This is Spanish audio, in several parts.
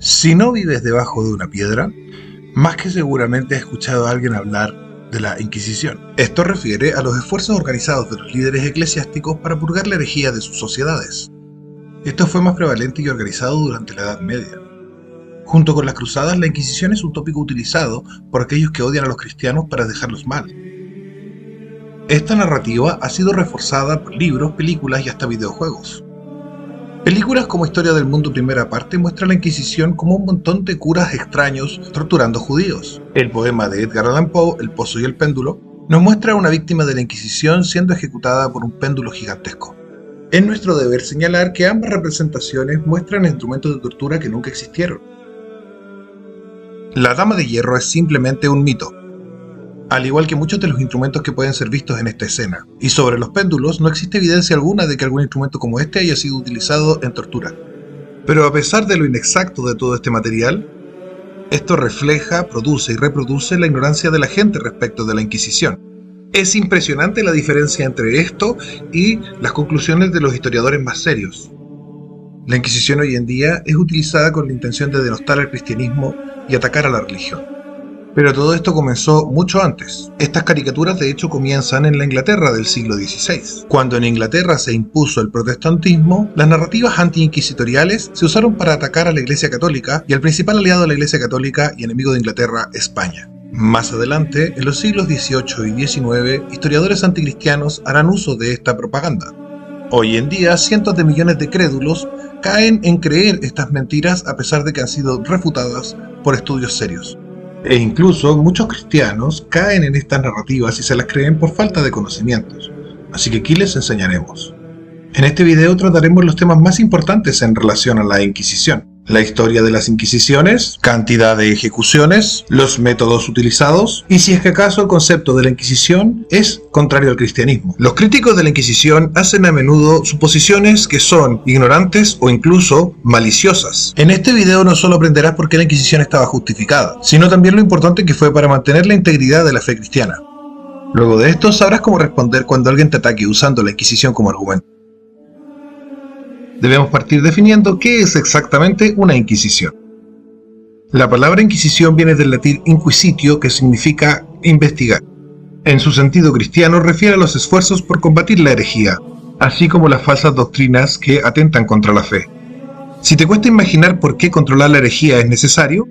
Si no vives debajo de una piedra, más que seguramente has escuchado a alguien hablar de la Inquisición. Esto refiere a los esfuerzos organizados de los líderes eclesiásticos para purgar la herejía de sus sociedades. Esto fue más prevalente y organizado durante la Edad Media. Junto con las cruzadas, la Inquisición es un tópico utilizado por aquellos que odian a los cristianos para dejarlos mal. Esta narrativa ha sido reforzada por libros, películas y hasta videojuegos. Películas como Historia del Mundo Primera Parte muestran la Inquisición como un montón de curas extraños torturando judíos. El poema de Edgar Allan Poe, El Pozo y el Péndulo, nos muestra a una víctima de la Inquisición siendo ejecutada por un péndulo gigantesco. Es nuestro deber señalar que ambas representaciones muestran instrumentos de tortura que nunca existieron. La Dama de Hierro es simplemente un mito, al igual que muchos de los instrumentos que pueden ser vistos en esta escena. Y sobre los péndulos, no existe evidencia alguna de que algún instrumento como este haya sido utilizado en tortura. Pero a pesar de lo inexacto de todo este material, esto refleja, produce y reproduce la ignorancia de la gente respecto de la Inquisición. Es impresionante la diferencia entre esto y las conclusiones de los historiadores más serios. La Inquisición hoy en día es utilizada con la intención de denostar al cristianismo y atacar a la religión. Pero todo esto comenzó mucho antes. Estas caricaturas de hecho comienzan en la Inglaterra del siglo XVI. Cuando en Inglaterra se impuso el protestantismo, las narrativas anti-inquisitoriales se usaron para atacar a la Iglesia Católica y al principal aliado de la Iglesia Católica y enemigo de Inglaterra, España. Más adelante, en los siglos XVIII y XIX, historiadores anticristianos harán uso de esta propaganda. Hoy en día, cientos de millones de crédulos caen en creer estas mentiras a pesar de que han sido refutadas por estudios serios. E incluso muchos cristianos caen en estas narrativas y se las creen por falta de conocimientos. Así que aquí les enseñaremos. En este video trataremos los temas más importantes en relación a la Inquisición. La historia de las Inquisiciones, cantidad de ejecuciones, los métodos utilizados y si es que acaso el concepto de la Inquisición es contrario al cristianismo. Los críticos de la Inquisición hacen a menudo suposiciones que son ignorantes o incluso maliciosas. En este video no solo aprenderás por qué la Inquisición estaba justificada, sino también lo importante que fue para mantener la integridad de la fe cristiana. Luego de esto sabrás cómo responder cuando alguien te ataque usando la Inquisición como argumento. Debemos partir definiendo qué es exactamente una Inquisición. La palabra Inquisición viene del latín inquisitio, que significa investigar. En su sentido cristiano refiere a los esfuerzos por combatir la herejía, así como las falsas doctrinas que atentan contra la fe. Si te cuesta imaginar por qué controlar la herejía es necesario,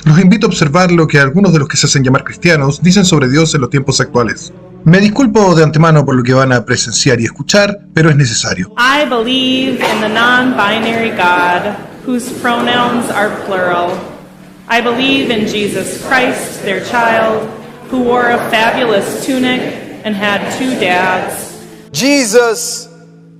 los invito a observar lo que algunos de los que se hacen llamar cristianos dicen sobre Dios en los tiempos actuales. Me disculpo de antemano por lo que van a presenciar y escuchar, pero es necesario. I believe in the non-binary God, whose pronouns are plural. I believe in Jesus Christ, their child, who wore a fabulous tunic and had 2 dads. Jesus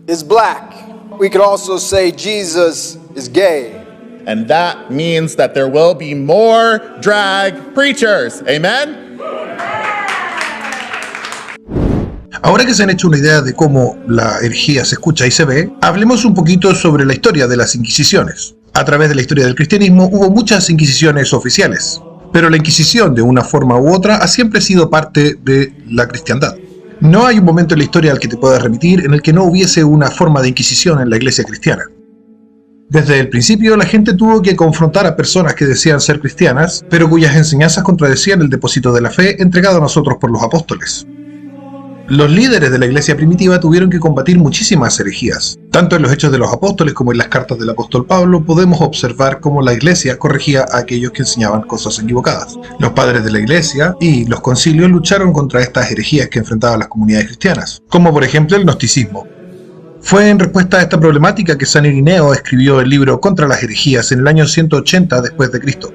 is black. We could also say Jesus is gay. And that means that there will be more drag preachers. Amen? Ahora que se han hecho una idea de cómo la herejía se escucha y se ve, hablemos un poquito sobre la historia de las Inquisiciones. A través de la historia del cristianismo hubo muchas Inquisiciones oficiales, pero la Inquisición de una forma u otra ha siempre sido parte de la cristiandad. No hay un momento en la historia al que te puedas remitir en el que no hubiese una forma de Inquisición en la iglesia cristiana. Desde el principio la gente tuvo que confrontar a personas que decían ser cristianas, pero cuyas enseñanzas contradecían el depósito de la fe entregado a nosotros por los apóstoles. Los líderes de la iglesia primitiva tuvieron que combatir muchísimas herejías. Tanto en los Hechos de los Apóstoles como en las cartas del apóstol Pablo podemos observar cómo la iglesia corregía a aquellos que enseñaban cosas equivocadas. Los padres de la iglesia y los concilios lucharon contra estas herejías que enfrentaban las comunidades cristianas, como por ejemplo el gnosticismo. Fue en respuesta a esta problemática que San Irineo escribió el libro Contra las herejías en el año 180 después de Cristo.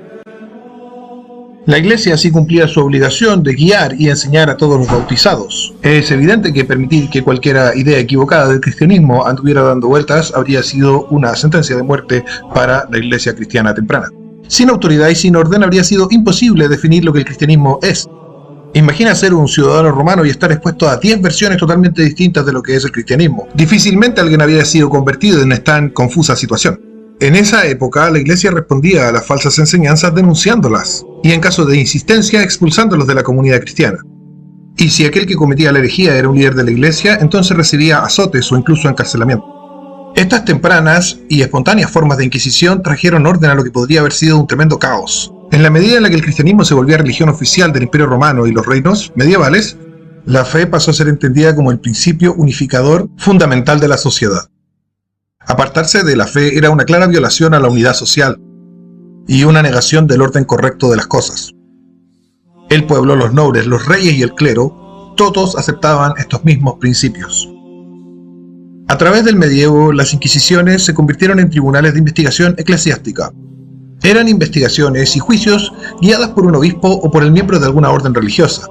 La iglesia así cumplía su obligación de guiar y enseñar a todos los bautizados. Es evidente que permitir que cualquier idea equivocada del cristianismo anduviera dando vueltas habría sido una sentencia de muerte para la iglesia cristiana temprana. Sin autoridad y sin orden habría sido imposible definir lo que el cristianismo es. Imagina ser un ciudadano romano y estar expuesto a 10 versiones totalmente distintas de lo que es el cristianismo. Difícilmente alguien habría sido convertido en tan confusa situación. En esa época, la iglesia respondía a las falsas enseñanzas denunciándolas, y en caso de insistencia expulsándolos de la comunidad cristiana. Y si aquel que cometía la herejía era un líder de la iglesia, entonces recibía azotes o incluso encarcelamiento. Estas tempranas y espontáneas formas de inquisición trajeron orden a lo que podría haber sido un tremendo caos. En la medida en la que el cristianismo se volvía religión oficial del Imperio Romano y los reinos medievales, la fe pasó a ser entendida como el principio unificador fundamental de la sociedad. Apartarse de la fe era una clara violación a la unidad social y una negación del orden correcto de las cosas. El pueblo, los nobles, los reyes y el clero, todos aceptaban estos mismos principios. A través del medievo, las inquisiciones se convirtieron en tribunales de investigación eclesiástica. Eran investigaciones y juicios guiadas por un obispo o por el miembro de alguna orden religiosa.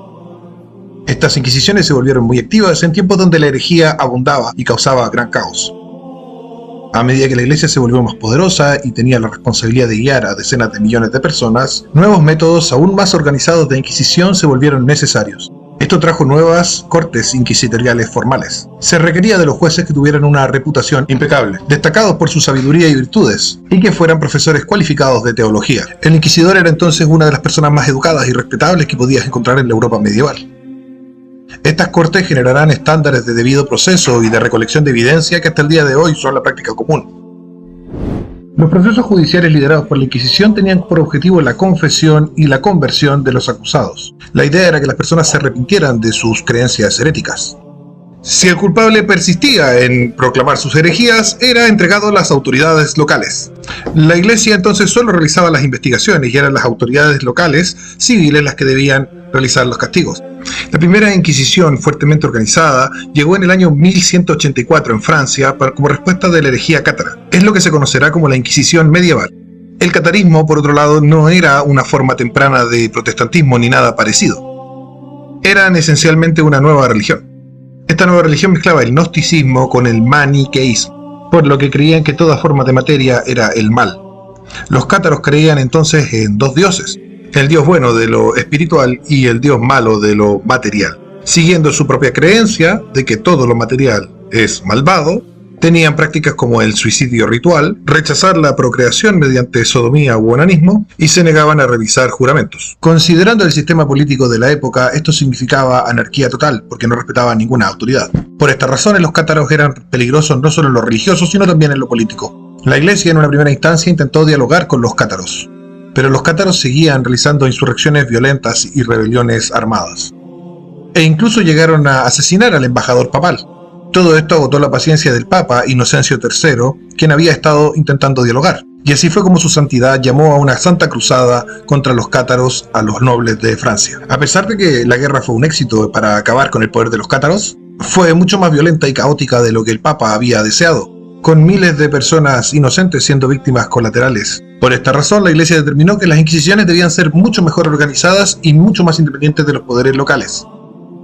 Estas inquisiciones se volvieron muy activas en tiempos donde la herejía abundaba y causaba gran caos. A medida que la iglesia se volvió más poderosa y tenía la responsabilidad de guiar a decenas de millones de personas, nuevos métodos aún más organizados de inquisición se volvieron necesarios. Esto trajo nuevas cortes inquisitoriales formales. Se requería de los jueces que tuvieran una reputación impecable, destacados por su sabiduría y virtudes, y que fueran profesores cualificados de teología. El inquisidor era entonces una de las personas más educadas y respetables que podías encontrar en la Europa medieval. Estas cortes generarán estándares de debido proceso y de recolección de evidencia que hasta el día de hoy son la práctica común. Los procesos judiciales liderados por la Inquisición tenían por objetivo la confesión y la conversión de los acusados. La idea era que las personas se arrepintieran de sus creencias heréticas. Si el culpable persistía en proclamar sus herejías, era entregado a las autoridades locales. La Iglesia entonces solo realizaba las investigaciones y eran las autoridades locales civiles las que debían realizar los castigos. La primera Inquisición fuertemente organizada llegó en el año 1184 en Francia como respuesta de la herejía cátara. Es lo que se conocerá como la Inquisición medieval. El catarismo, por otro lado, no era una forma temprana de protestantismo ni nada parecido. Eran esencialmente una nueva religión. Esta nueva religión mezclaba el gnosticismo con el maniqueísmo, por lo que creían que toda forma de materia era el mal. Los cátaros creían entonces en dos dioses, el dios bueno de lo espiritual y el dios malo de lo material. Siguiendo su propia creencia de que todo lo material es malvado, tenían prácticas como el suicidio ritual, rechazar la procreación mediante sodomía u onanismo y se negaban a realizar juramentos. Considerando el sistema político de la época, esto significaba anarquía total, porque no respetaban ninguna autoridad. Por estas razones, los cátaros eran peligrosos no solo en lo religioso, sino también en lo político. La Iglesia en una primera instancia intentó dialogar con los cátaros, pero los cátaros seguían realizando insurrecciones violentas y rebeliones armadas. E incluso llegaron a asesinar al embajador papal. Todo esto agotó la paciencia del Papa Inocencio III, quien había estado intentando dialogar. Y así fue como su santidad llamó a una santa cruzada contra los cátaros a los nobles de Francia. A pesar de que la guerra fue un éxito para acabar con el poder de los cátaros, fue mucho más violenta y caótica de lo que el Papa había deseado, con miles de personas inocentes siendo víctimas colaterales. Por esta razón, la Iglesia determinó que las inquisiciones debían ser mucho mejor organizadas y mucho más independientes de los poderes locales,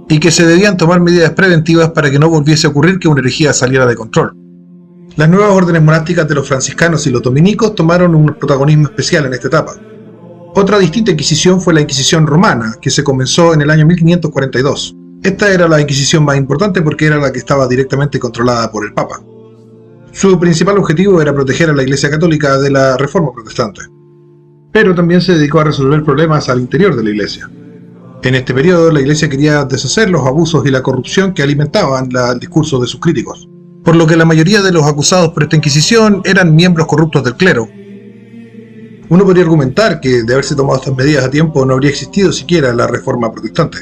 y que se debían tomar medidas preventivas para que no volviese a ocurrir que una herejía saliera de control. Las nuevas órdenes monásticas de los franciscanos y los dominicos tomaron un protagonismo especial en esta etapa. Otra distinta inquisición fue la Inquisición romana, que se comenzó en el año 1542. Esta era la inquisición más importante porque era la que estaba directamente controlada por el Papa. Su principal objetivo era proteger a la Iglesia Católica de la Reforma Protestante, pero también se dedicó a resolver problemas al interior de la Iglesia. En este periodo, la Iglesia quería deshacer los abusos y la corrupción que alimentaban el discurso de sus críticos, por lo que la mayoría de los acusados por esta Inquisición eran miembros corruptos del clero. Uno podría argumentar que de haberse tomado estas medidas a tiempo no habría existido siquiera la Reforma Protestante.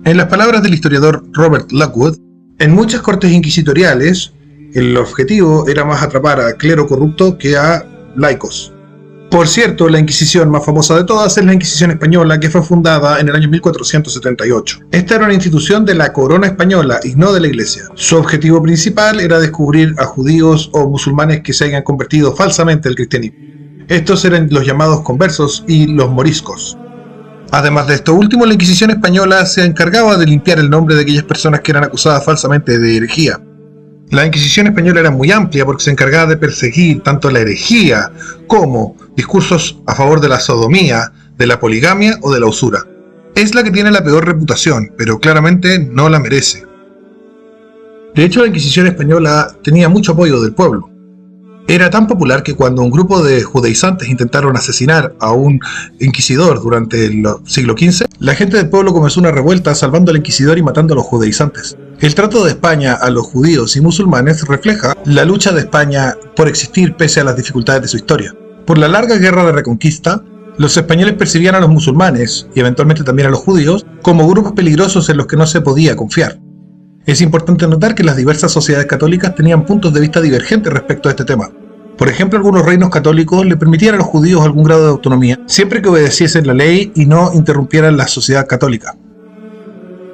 En las palabras del historiador Robert Lockwood, en muchas cortes inquisitoriales, el objetivo era más atrapar al clero corrupto que a laicos. Por cierto, la Inquisición más famosa de todas es la Inquisición española, que fue fundada en el año 1478. Esta era una institución de la corona española y no de la Iglesia. Su objetivo principal era descubrir a judíos o musulmanes que se hayan convertido falsamente al cristianismo. Estos eran los llamados conversos y los moriscos. Además de esto último, la Inquisición española se encargaba de limpiar el nombre de aquellas personas que eran acusadas falsamente de herejía. La Inquisición española era muy amplia porque se encargaba de perseguir tanto la herejía como discursos a favor de la sodomía, de la poligamia o de la usura. Es la que tiene la peor reputación, pero claramente no la merece. De hecho, la Inquisición española tenía mucho apoyo del pueblo. Era tan popular que cuando un grupo de judaizantes intentaron asesinar a un inquisidor durante el siglo XV, la gente del pueblo comenzó una revuelta salvando al inquisidor y matando a los judaizantes. El trato de España a los judíos y musulmanes refleja la lucha de España por existir pese a las dificultades de su historia. Por la larga guerra de reconquista, los españoles percibían a los musulmanes, y eventualmente también a los judíos, como grupos peligrosos en los que no se podía confiar. Es importante notar que las diversas sociedades católicas tenían puntos de vista divergentes respecto a este tema. Por ejemplo, algunos reinos católicos le permitían a los judíos algún grado de autonomía, siempre que obedeciesen la ley y no interrumpieran la sociedad católica.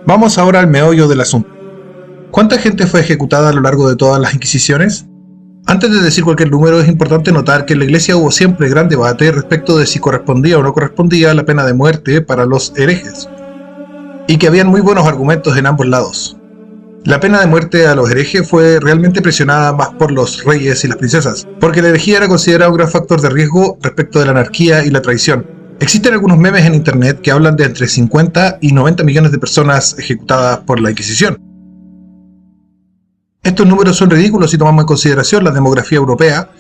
Vamos ahora al meollo del asunto. ¿Cuánta gente fue ejecutada a lo largo de todas las inquisiciones? Antes de decir cualquier número, es importante notar que en la Iglesia hubo siempre gran debate respecto de si correspondía o no correspondía la pena de muerte para los herejes, y que habían muy buenos argumentos en ambos lados. La pena de muerte a los herejes fue realmente presionada más por los reyes y las princesas, porque la herejía era considerada un gran factor de riesgo respecto de la anarquía y la traición. Existen algunos memes en internet que hablan de entre 50 y 90 millones de personas ejecutadas por la Inquisición. Estos números son ridículos si tomamos en consideración la demografía europea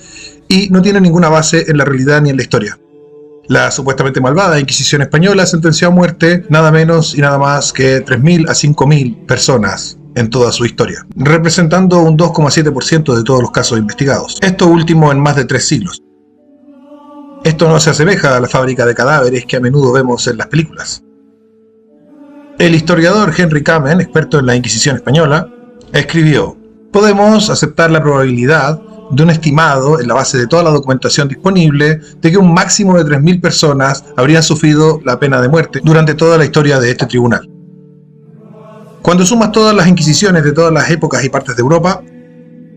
y no tienen ninguna base en la realidad ni en la historia. La supuestamente malvada Inquisición española sentenció a muerte nada menos y nada más que 3.000 a 5.000 personas en toda su historia, representando un 2,7% de todos los casos investigados. Esto último en más de 3 siglos. Esto no se asemeja a la fábrica de cadáveres que a menudo vemos en las películas. El historiador Henry Kamen, experto en la Inquisición española, escribió: podemos aceptar la probabilidad de un estimado, en la base de toda la documentación disponible, de que un máximo de 3.000 personas habrían sufrido la pena de muerte durante toda la historia de este tribunal. Cuando sumas todas las inquisiciones de todas las épocas y partes de Europa,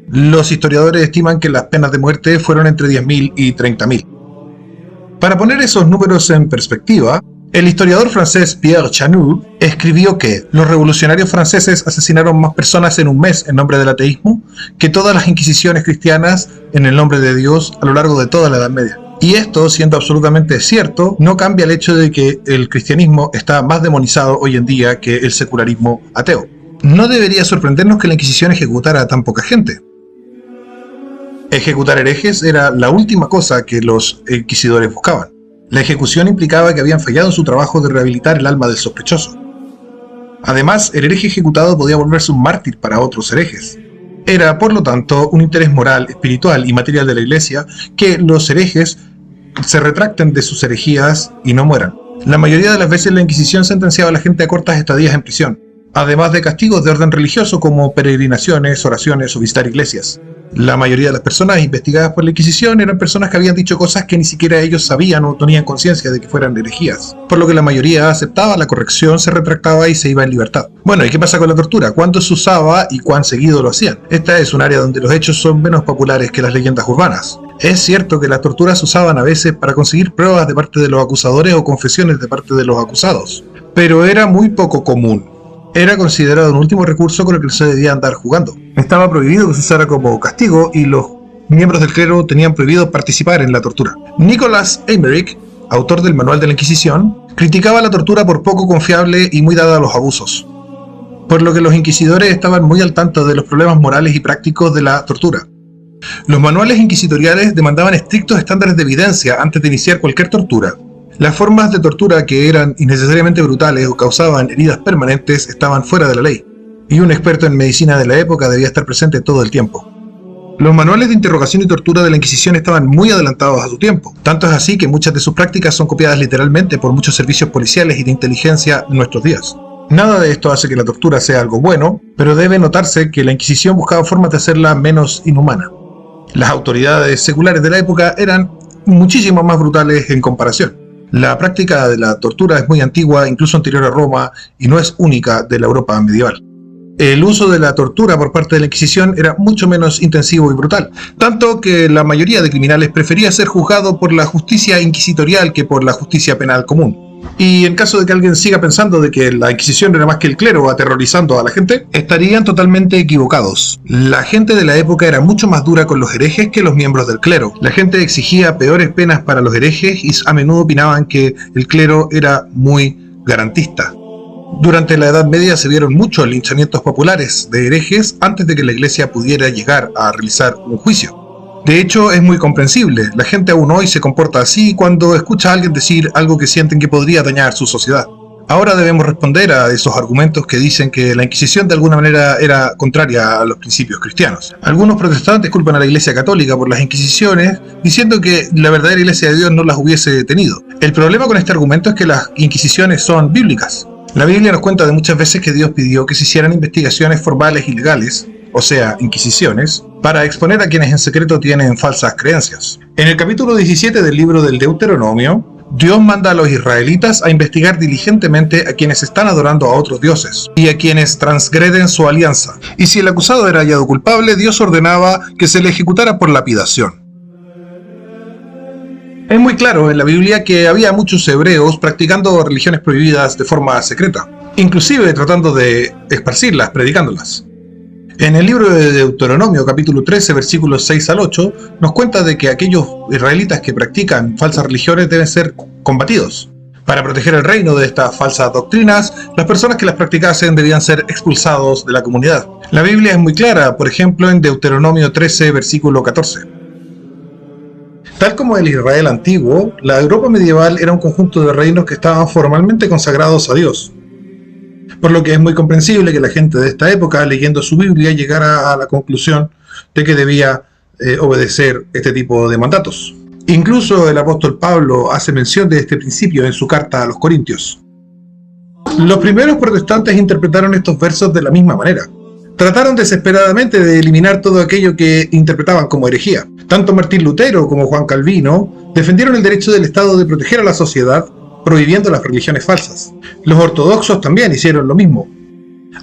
los historiadores estiman que las penas de muerte fueron entre 10.000 y 30.000. Para poner esos números en perspectiva, el historiador francés Pierre Chanut escribió que los revolucionarios franceses asesinaron más personas en un mes en nombre del ateísmo que todas las inquisiciones cristianas en el nombre de Dios a lo largo de toda la Edad Media. Y esto, siendo absolutamente cierto, no cambia el hecho de que el cristianismo está más demonizado hoy en día que el secularismo ateo. No debería sorprendernos que la Inquisición ejecutara a tan poca gente. Ejecutar herejes era la última cosa que los inquisidores buscaban. La ejecución implicaba que habían fallado en su trabajo de rehabilitar el alma del sospechoso. Además, el hereje ejecutado podía volverse un mártir para otros herejes. Era, por lo tanto, un interés moral, espiritual y material de la Iglesia que los herejes se retracten de sus herejías y no mueran. La mayoría de las veces la Inquisición sentenciaba a la gente a cortas estadías en prisión, además de castigos de orden religioso como peregrinaciones, oraciones o visitar iglesias. La mayoría de las personas investigadas por la Inquisición eran personas que habían dicho cosas que ni siquiera ellos sabían o tenían conciencia de que fueran herejías, por lo que la mayoría aceptaba la corrección, se retractaba y se iba en libertad. Bueno, ¿y qué pasa con la tortura? ¿Cuándo se usaba y cuán seguido lo hacían? Esta es un área donde los hechos son menos populares que las leyendas urbanas. Es cierto que las torturas se usaban a veces para conseguir pruebas de parte de los acusadores o confesiones de parte de los acusados, pero era muy poco común. Era considerado un último recurso con el que se debía andar jugando. Estaba prohibido que se usara como castigo y los miembros del clero tenían prohibido participar en la tortura. Nicholas Eymerich, autor del Manual de la Inquisición, criticaba la tortura por poco confiable y muy dada a los abusos, por lo que los inquisidores estaban muy al tanto de los problemas morales y prácticos de la tortura. Los manuales inquisitoriales demandaban estrictos estándares de evidencia antes de iniciar cualquier tortura. Las formas de tortura que eran innecesariamente brutales o causaban heridas permanentes estaban fuera de la ley, y un experto en medicina de la época debía estar presente todo el tiempo. Los manuales de interrogación y tortura de la Inquisición estaban muy adelantados a su tiempo, tanto es así que muchas de sus prácticas son copiadas literalmente por muchos servicios policiales y de inteligencia en nuestros días. Nada de esto hace que la tortura sea algo bueno, pero debe notarse que la Inquisición buscaba formas de hacerla menos inhumana. Las autoridades seculares de la época eran muchísimo más brutales en comparación. La práctica de la tortura es muy antigua, incluso anterior a Roma, y no es única de la Europa medieval. El uso de la tortura por parte de la Inquisición era mucho menos intensivo y brutal, tanto que la mayoría de criminales prefería ser juzgado por la justicia inquisitorial que por la justicia penal común. Y en caso de que alguien siga pensando de que la Inquisición era más que el clero aterrorizando a la gente, estarían totalmente equivocados. La gente de la época era mucho más dura con los herejes que los miembros del clero. La gente exigía peores penas para los herejes y a menudo opinaban que el clero era muy garantista. Durante la Edad Media se vieron muchos linchamientos populares de herejes antes de que la Iglesia pudiera llegar a realizar un juicio. De hecho, es muy comprensible. La gente aún hoy se comporta así cuando escucha a alguien decir algo que sienten que podría dañar su sociedad. Ahora debemos responder a esos argumentos que dicen que la Inquisición de alguna manera era contraria a los principios cristianos. Algunos protestantes culpan a la Iglesia Católica por las Inquisiciones, diciendo que la verdadera Iglesia de Dios no las hubiese detenido. El problema con este argumento es que las Inquisiciones son bíblicas. La Biblia nos cuenta de muchas veces que Dios pidió que se hicieran investigaciones formales y legales, o sea, inquisiciones, para exponer a quienes en secreto tienen falsas creencias. En el capítulo 17 del libro del Deuteronomio, Dios manda a los israelitas a investigar diligentemente a quienes están adorando a otros dioses y a quienes transgreden su alianza. Y si el acusado era hallado culpable, Dios ordenaba que se le ejecutara por lapidación. Es muy claro en la Biblia que había muchos hebreos practicando religiones prohibidas de forma secreta, inclusive tratando de esparcirlas, predicándolas. En el libro de Deuteronomio, capítulo 13, versículos 6 al 8, nos cuenta de que aquellos israelitas que practican falsas religiones deben ser combatidos. Para proteger el reino de estas falsas doctrinas, las personas que las practicasen debían ser expulsados de la comunidad. La Biblia es muy clara, por ejemplo, en Deuteronomio 13, versículo 14. Tal como el Israel antiguo, la Europa medieval era un conjunto de reinos que estaban formalmente consagrados a Dios. Por lo que es muy comprensible que la gente de esta época, leyendo su Biblia, llegara a la conclusión de que debía obedecer este tipo de mandatos. Incluso el apóstol Pablo hace mención de este principio en su carta a los Corintios. Los primeros protestantes interpretaron estos versos de la misma manera. Trataron desesperadamente de eliminar todo aquello que interpretaban como herejía. Tanto Martín Lutero como Juan Calvino defendieron el derecho del Estado de proteger a la sociedad, prohibiendo las religiones falsas. Los ortodoxos también hicieron lo mismo.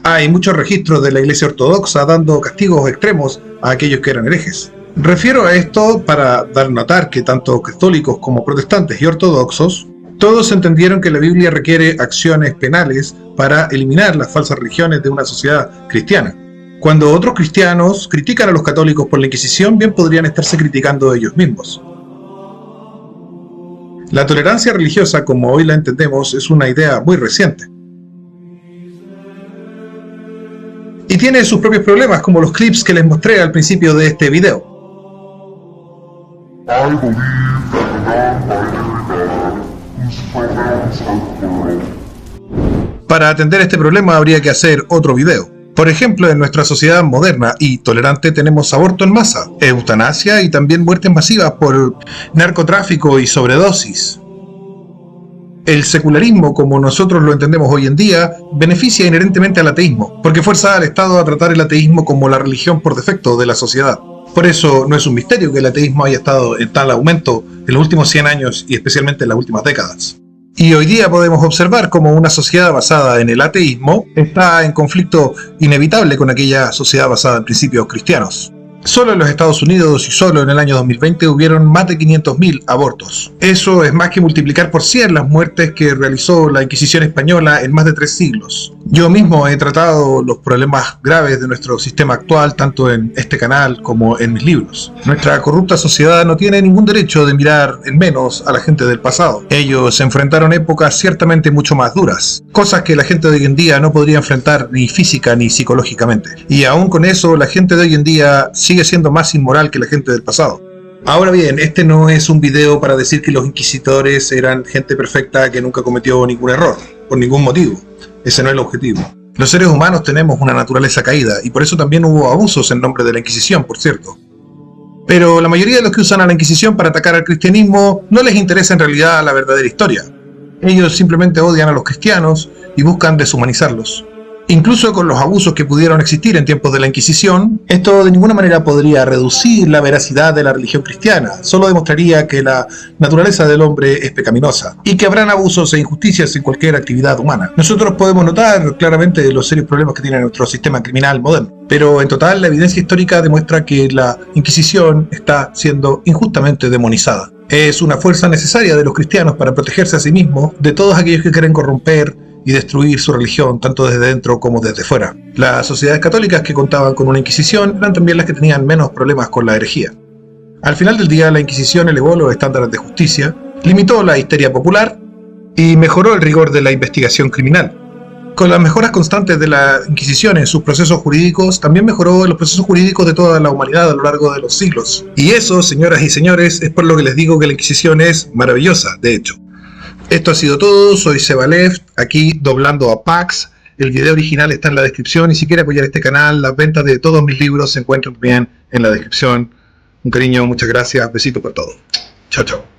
Hay muchos registros de la Iglesia Ortodoxa dando castigos extremos a aquellos que eran herejes. Refiero a esto para dar a notar que tanto católicos como protestantes y ortodoxos, todos entendieron que la Biblia requiere acciones penales para eliminar las falsas religiones de una sociedad cristiana. Cuando otros cristianos critican a los católicos por la Inquisición, bien podrían estarse criticando ellos mismos. La tolerancia religiosa, como hoy la entendemos, es una idea muy reciente. Y tiene sus propios problemas, como los clips que les mostré al principio de este video. Para atender este problema habría que hacer otro video. Por ejemplo, en nuestra sociedad moderna y tolerante tenemos aborto en masa, eutanasia y también muertes masivas por narcotráfico y sobredosis. El secularismo, como nosotros lo entendemos hoy en día, beneficia inherentemente al ateísmo, porque fuerza al Estado a tratar el ateísmo como la religión por defecto de la sociedad. Por eso no es un misterio que el ateísmo haya estado en tal aumento en los últimos 100 años y especialmente en las últimas décadas. Y hoy día podemos observar cómo una sociedad basada en el ateísmo está en conflicto inevitable con aquella sociedad basada en principios cristianos. Solo en los Estados Unidos y solo en el año 2020 hubieron más de 500.000 abortos. Eso es más que multiplicar por 100 las muertes que realizó la Inquisición española en más de 3 siglos. Yo mismo he tratado los problemas graves de nuestro sistema actual tanto en este canal como en mis libros. Nuestra corrupta sociedad no tiene ningún derecho de mirar en menos a la gente del pasado. Ellos enfrentaron épocas ciertamente mucho más duras, cosas que la gente de hoy en día no podría enfrentar ni física ni psicológicamente. Y aún con eso, la gente de hoy en día sigue siendo más inmoral que la gente del pasado. Ahora bien, este no es un video para decir que los inquisidores eran gente perfecta que nunca cometió ningún error, por ningún motivo. Ese no es el objetivo. Los seres humanos tenemos una naturaleza caída y por eso también hubo abusos en nombre de la Inquisición, por cierto. Pero la mayoría de los que usan a la Inquisición para atacar al cristianismo no les interesa en realidad la verdadera historia. Ellos simplemente odian a los cristianos y buscan deshumanizarlos. Incluso con los abusos que pudieron existir en tiempos de la Inquisición, esto de ninguna manera podría reducir la veracidad de la religión cristiana, solo demostraría que la naturaleza del hombre es pecaminosa y que habrán abusos e injusticias en cualquier actividad humana. Nosotros podemos notar claramente los serios problemas que tiene nuestro sistema criminal moderno, pero en total la evidencia histórica demuestra que la Inquisición está siendo injustamente demonizada. Es una fuerza necesaria de los cristianos para protegerse a sí mismos de todos aquellos que quieren corromper y destruir su religión tanto desde dentro como desde fuera. Las sociedades católicas que contaban con una Inquisición eran también las que tenían menos problemas con la herejía. Al final del día, la Inquisición elevó los estándares de justicia, limitó la histeria popular y mejoró el rigor de la investigación criminal. Con las mejoras constantes de la Inquisición en sus procesos jurídicos, también mejoró los procesos jurídicos de toda la humanidad a lo largo de los siglos. Y eso, señoras y señores, es por lo que les digo que la Inquisición es maravillosa, de hecho. Esto ha sido todo, soy Seba Left, aquí doblando a Pax. El video original está en la descripción y si quiere apoyar este canal, las ventas de todos mis libros se encuentran bien en la descripción. Un cariño, muchas gracias, besitos por todo. Chao, chao.